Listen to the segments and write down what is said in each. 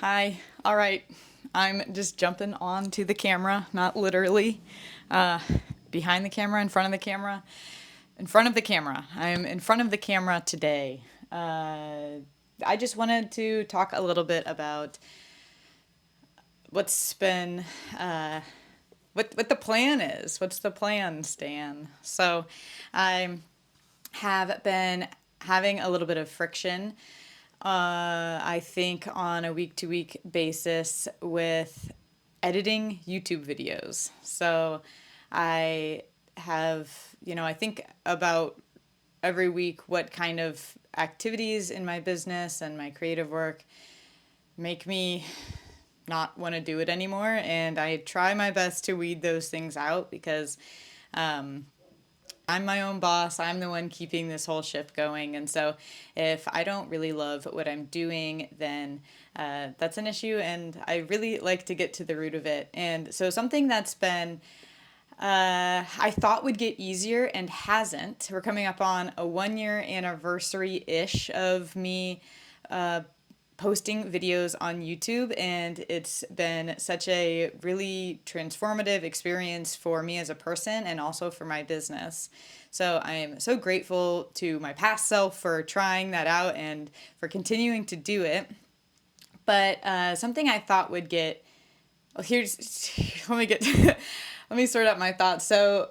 Hi. All right. I'm just jumping onto the camera, not literally. Uh, Behind the camera, in front of the camera. In front of the camera. I'm in front of the camera today. I just wanted to talk a little bit about what's been, what the plan is. What's the plan, Stan? So I have been having a little bit of friction, I think, on a week to week basis with editing YouTube videos. So I have, I think about every week what kind of activities in my business and my creative work make me not want to do it anymore. And I try my best to weed those things out because I'm my own boss. I'm the one keeping this whole ship going. And so if I don't really love what I'm doing, then that's an issue. And I really like to get to the root of it. And so something that's been, I thought would get easier and hasn't. We're coming up on a 1 year anniversary ish of me posting videos on YouTube, and it's been such a really transformative experience for me as a person and also for my business. So I am so grateful to my past self for trying that out and for continuing to do it. But something I thought would get, well, here's, let me get, let me sort out my thoughts. So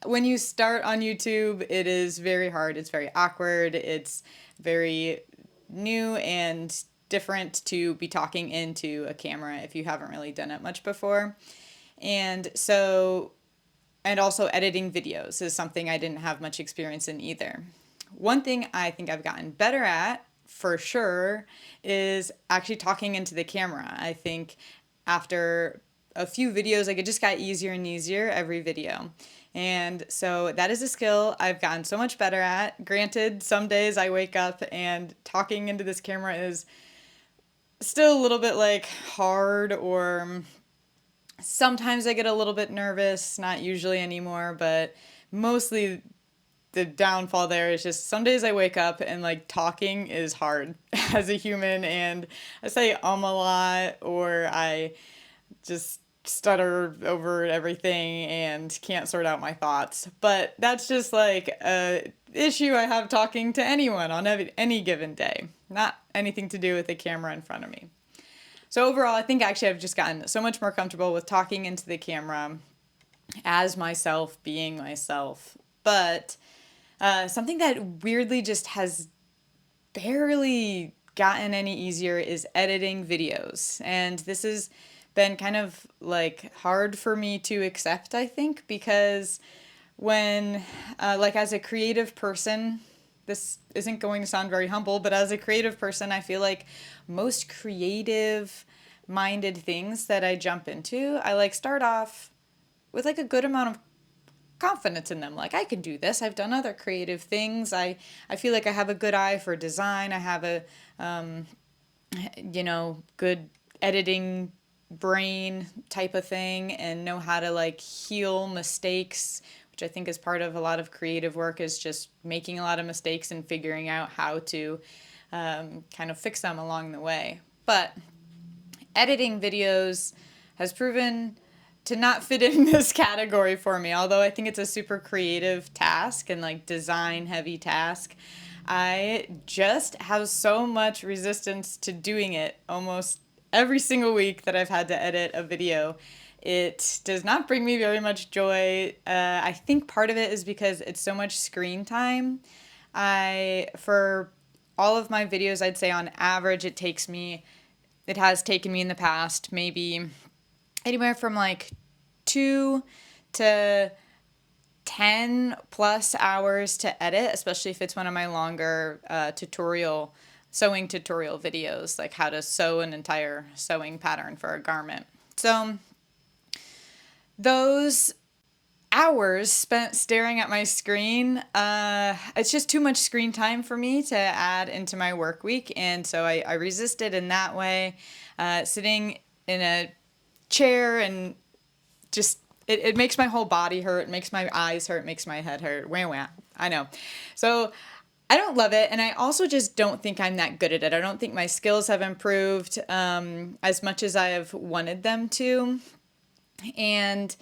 when you start on YouTube, it is very hard. It's very awkward. It's very new and different to be talking into a camera if you haven't really done it much before. And so, and also editing videos is something I didn't have much experience in either. One thing I think I've gotten better at, for sure, is actually talking into the camera. I think after a few videos, like, it just got easier and easier every video. And so that is a skill I've gotten so much better at. Granted, some days I wake up and talking into this camera is still a little bit like hard, or sometimes I get a little bit nervous, not usually anymore, but mostly the downfall there is just some days I wake up and like talking is hard as a human, and I say a lot, or I just stutter over everything and can't sort out my thoughts. But that's just like a issue I have talking to anyone on any given day, not anything to do with the camera in front of me. So overall, I think actually I've just gotten so much more comfortable with talking into the camera as myself, being myself. But something that weirdly just has barely gotten any easier is editing videos. And this has been kind of like hard for me to accept, I think, because when, like, as a creative person, this isn't going to sound very humble, but as a creative person, I feel like most creative minded things that I jump into, I like start off with like a good amount of confidence in them. Like, I can do this. I've done other creative things. I feel like I have a good eye for design. I have a, good editing brain type of thing, and know how to like heal mistakes, which I think is part of a lot of creative work, is just making a lot of mistakes and figuring out how to kind of fix them along the way. But editing videos has proven to not fit in this category for me, although I think it's a super creative task and like design heavy task. I just have so much resistance to doing it almost every single week that I've had to edit a video. It does not bring me very much joy. I think part of it is because it's so much screen time. For all of my videos, I'd say on average it has taken me in the past maybe anywhere from like 2 to 10 plus hours to edit, especially if it's one of my longer sewing tutorial videos, like how to sew an entire sewing pattern for a garment. So those hours spent staring at my screen, it's just too much screen time for me to add into my work week. And so I resisted in that way, sitting in a chair, and just it makes my whole body hurt, it makes my eyes hurt, it makes my head hurt. Wah, wah. I know. So I don't love it, and I also just don't think I'm that good at it. I don't think my skills have improved as much as I have wanted them to. And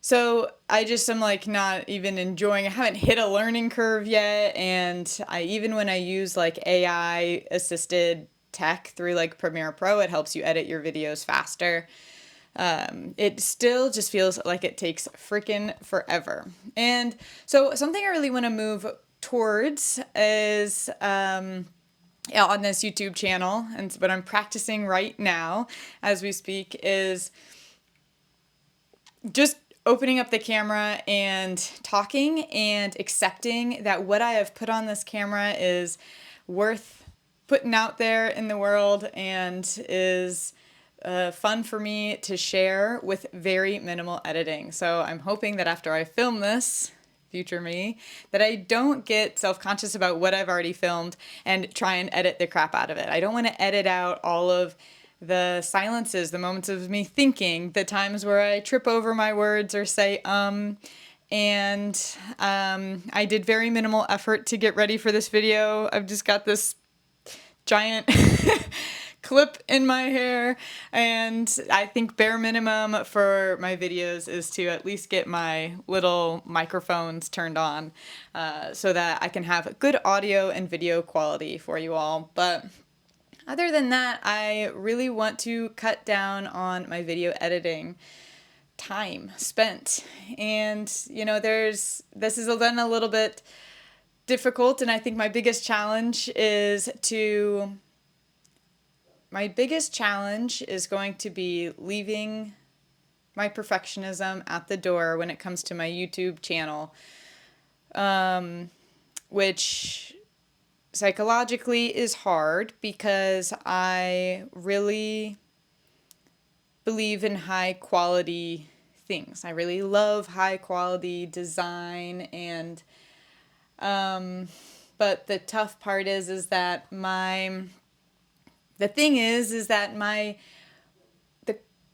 so I just am like not even enjoying, I haven't hit a learning curve yet. And even when I use like AI assisted tech through like Premiere Pro, it helps you edit your videos faster. It still just feels like it takes freaking forever. And so something I really want to move towards is on this YouTube channel, and what I'm practicing right now as we speak is just opening up the camera and talking and accepting that what I have put on this camera is worth putting out there in the world and is fun for me to share with very minimal editing. So I'm hoping that after I film this, future me, that I don't get self-conscious about what I've already filmed and try and edit the crap out of it. I don't want to edit out all of the silences, the moments of me thinking, the times where I trip over my words or say and I did very minimal effort to get ready for this video. I've just got this giant clip in my hair, and I think bare minimum for my videos is to at least get my little microphones turned on so that I can have good audio and video quality for you all. But other than that, I really want to cut down on my video editing time spent. And, you know, this has been a little bit difficult, and I think my biggest challenge is going to be leaving my perfectionism at the door when it comes to my YouTube channel, which psychologically is hard because I really believe in high quality things. I really love high quality design, and but the tough part is that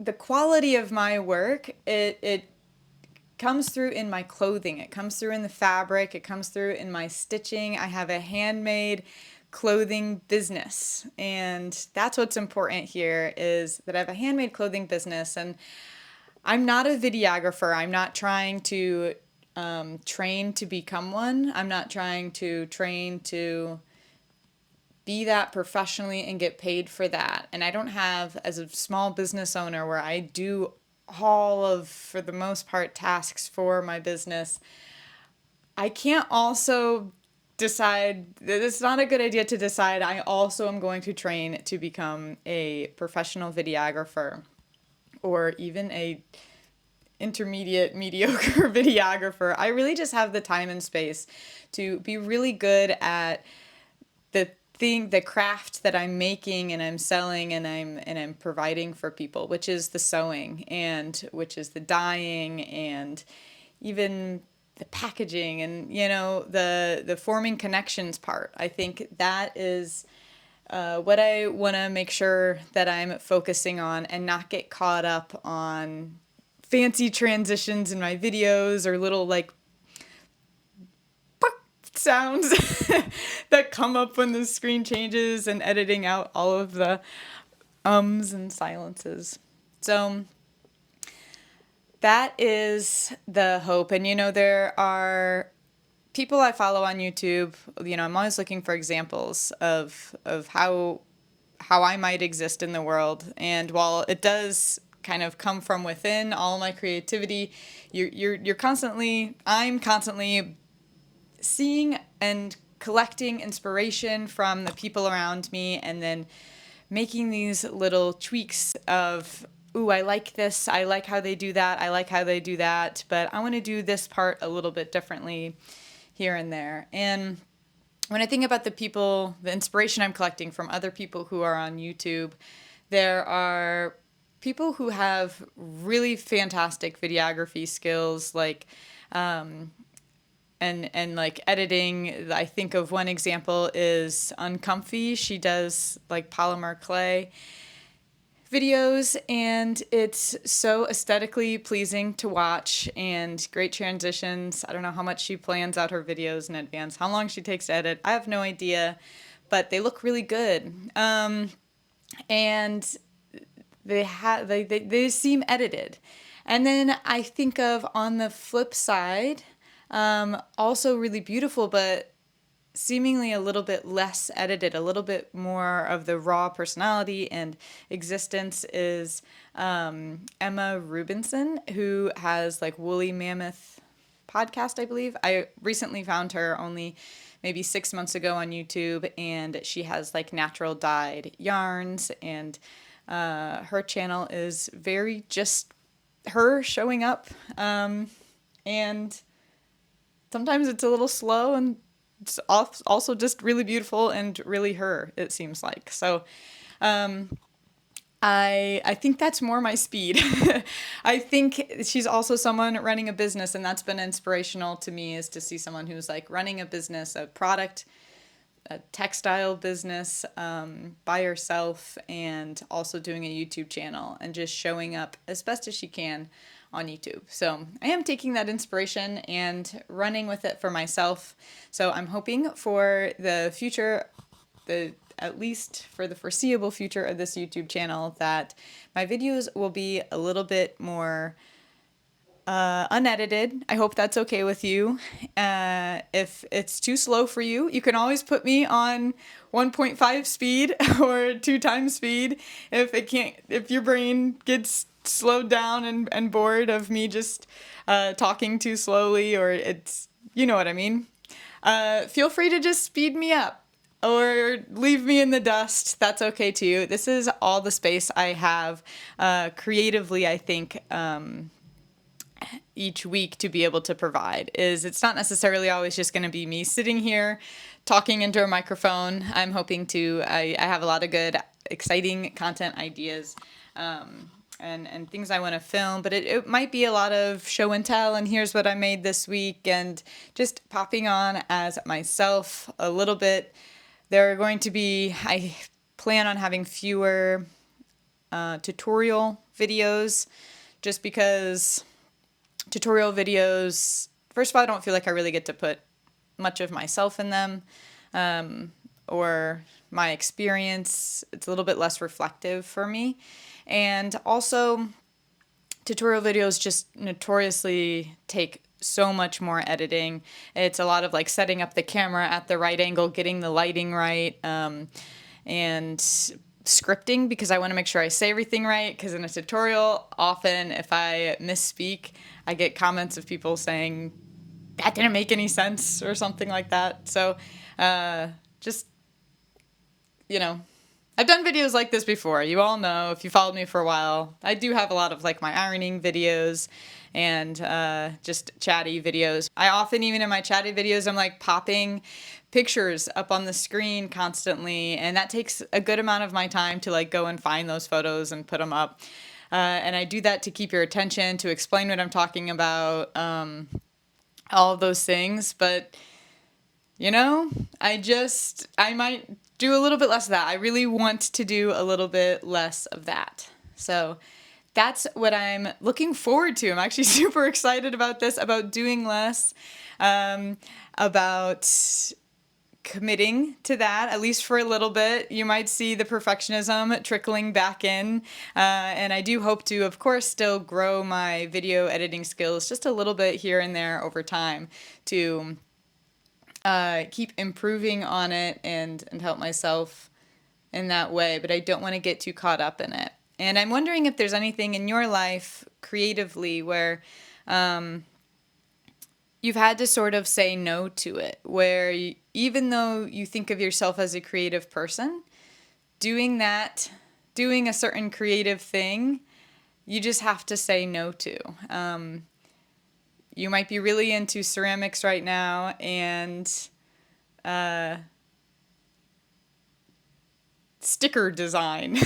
the quality of my work, it comes through in my clothing. It comes through in the fabric. It comes through in my stitching. I have a handmade clothing business, and that's what's important here, is that I have a handmade clothing business, and I'm not a videographer. I'm not trying to train to become one. I'm not trying to train to be that professionally and get paid for that. And I don't have, as a small business owner where I do all of, for the most part, tasks for my business, I can't also decide that it's not a good idea to decide I also am going to train to become a professional videographer or even a intermediate mediocre videographer. I really just have the time and space to be really good at the craft that I'm making and I'm selling and I'm providing for people, which is the sewing, and which is the dyeing, and even the packaging, and the forming connections part. I think that is what I want to make sure that I'm focusing on, and not get caught up on fancy transitions in my videos or little like sounds that come up when the screen changes, and editing out all of the ums and silences. So that is the hope. And there are people I follow on YouTube. I'm always looking for examples of how I might exist in the world. And while it does kind of come from within, all my creativity, I'm constantly seeing and collecting inspiration from the people around me, and then making these little tweaks of, ooh, I like this, I like how they do that, I like how they do that, but I want to do this part a little bit differently here and there. And when I think about the inspiration I'm collecting from other people who are on YouTube, there are people who have really fantastic videography skills, like and like editing. I think of one example is Uncomfy. She does like polymer clay. videos, and it's so aesthetically pleasing to watch and great transitions. I don't know how much she plans out her videos in advance, how long she takes to edit. I have no idea, but they look really good. And they seem edited. And then I think of, on the flip side, also really beautiful, but seemingly a little bit less edited, a little bit more of the raw personality and existence, is Emma Rubinson, who has like Woolly Mammoth podcast, I believe. I recently found her only maybe 6 months ago on YouTube, and she has like natural dyed yarns, and her channel is very just her showing up, and sometimes it's a little slow, and it's also just really beautiful and really her, it seems like. So I think that's more my speed. I think she's also someone running a business, and that's been inspirational to me, is to see someone who's like running a business, a textile business, by herself, and also doing a YouTube channel and just showing up as best as she can on YouTube. So I am taking that inspiration and running with it for myself. So I'm hoping for the future, at least for the foreseeable future of this YouTube channel, that my videos will be a little bit more unedited. I hope that's okay with you. If it's too slow for you, you can always put me on 1.5 speed or 2 times speed. If your brain gets slowed down and bored of me just talking too slowly, or you know what I mean. Feel free to just speed me up or leave me in the dust. That's okay too. This is all the space I have creatively, I think, each week to be able to provide. It's not necessarily always just going to be me sitting here talking into a microphone. I'm hoping I have a lot of good, exciting content ideas, and things I want to film, but it might be a lot of show and tell, and here's what I made this week, and just popping on as myself a little bit. I plan on having fewer tutorial videos, just because tutorial videos, first of all, I don't feel like I really get to put much of myself in them, or my experience. It's a little bit less reflective for me. And also, tutorial videos just notoriously take so much more editing. It's a lot of like setting up the camera at the right angle, getting the lighting right, and scripting, because I want to make sure I say everything right, because in a tutorial, often if I misspeak, I get comments of people saying, that didn't make any sense, or something like that. So just, I've done videos like this before. You all know, if you followed me for a while, I do have a lot of like my ironing videos and just chatty videos. I often, even in my chatty videos, I'm like popping pictures up on the screen constantly, and that takes a good amount of my time to like go and find those photos and put them up. And I do that to keep your attention, to explain what I'm talking about, all of those things. But I might do a little bit less of that. I really want to do a little bit less of that. So that's what I'm looking forward to. I'm actually super excited about this, about doing less, about committing to that, at least for a little bit. You might see the perfectionism trickling back in. And I do hope to, of course, still grow my video editing skills just a little bit here and there over time, to keep improving on it and help myself in that way. But I don't want to get too caught up in it. And I'm wondering if there's anything in your life creatively where you've had to sort of say no to it, where even though you think of yourself as a creative person, doing a certain creative thing, you just have to say no to. You might be really into ceramics right now, and sticker design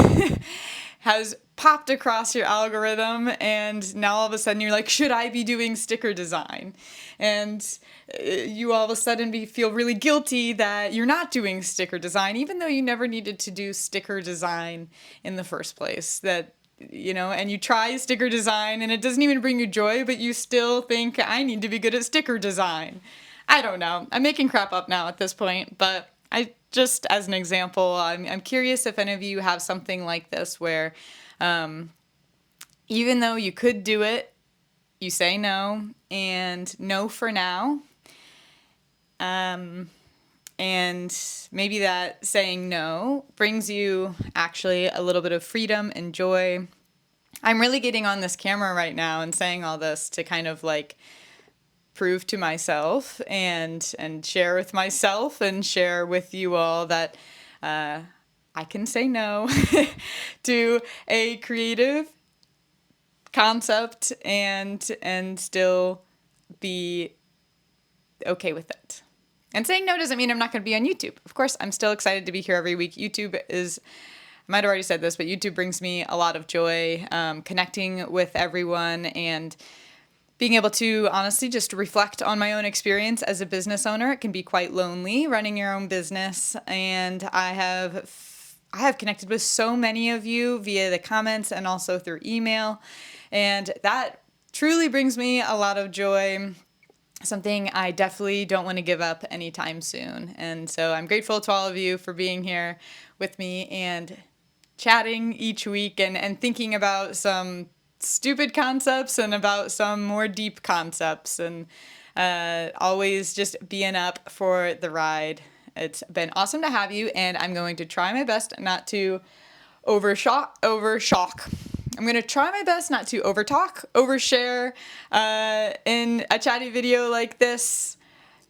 has popped across your algorithm, and now all of a sudden you're like, should I be doing sticker design? And you all of a sudden feel really guilty that you're not doing sticker design, even though you never needed to do sticker design in the first place. That, you know, and you try sticker design and it doesn't even bring you joy, but you still think, I need to be good at sticker design. I don't know. I'm making crap up now at this point, but I just, as an example, I'm curious if any of you have something like this where even though you could do it, you say no, and no for now. And maybe that saying no brings you actually a little bit of freedom and joy. I'm really getting on this camera right now and saying all this to kind of like prove to myself and share with myself and share with you all that I can say no to a creative concept and still be okay with it. And saying no doesn't mean I'm not going to be on YouTube. Of course, I'm still excited to be here every week. YouTube is, I might have already said this, but YouTube brings me a lot of joy, connecting with everyone and being able to honestly just reflect on my own experience as a business owner. It can be quite lonely running your own business, and I have connected with so many of you via the comments and also through email, and that truly brings me a lot of joy. Something I definitely don't want to give up anytime soon. And so I'm grateful to all of you for being here with me and chatting each week and thinking about some stupid concepts and about some more deep concepts, and always just being up for the ride. It's been awesome to have you, and I'm going to try my best not to overshock. I'm going to try my best not to overtalk, overshare in a chatty video like this,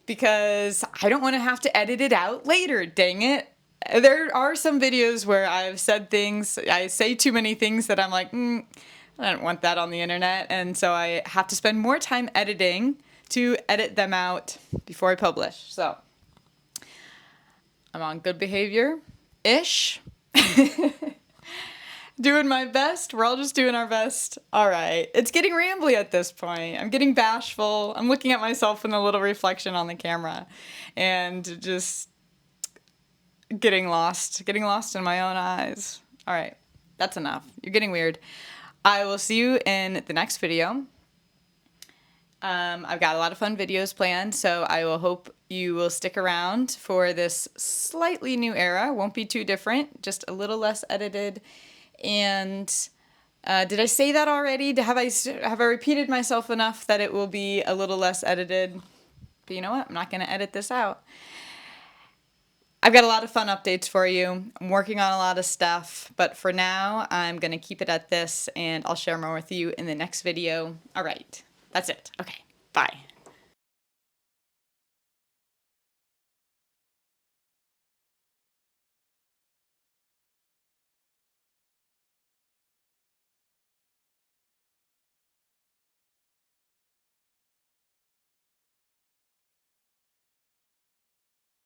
because I don't want to have to edit it out later, dang it. There are some videos where I've said things, I say too many things that I'm like, I don't want that on the internet, and so I have to spend more time editing to edit them out before I publish. So I'm on good behavior-ish. Doing my best. We're all just doing our best. All right. It's getting rambly at this point. I'm getting bashful. I'm looking at myself in the little reflection on the camera and just getting lost in my own eyes. All right. That's enough. You're getting weird. I will see you in the next video. I've got a lot of fun videos planned, so I will hope you will stick around for this slightly new era. Won't be too different, just a little less edited. And did I say that already? Have I repeated myself enough that it will be a little less edited? But you know what? I'm not going to edit this out. I've got a lot of fun updates for you. I'm working on a lot of stuff, but for now, I'm going to keep it at this, and I'll share more with you in the next video. All right. That's it. Okay. Bye.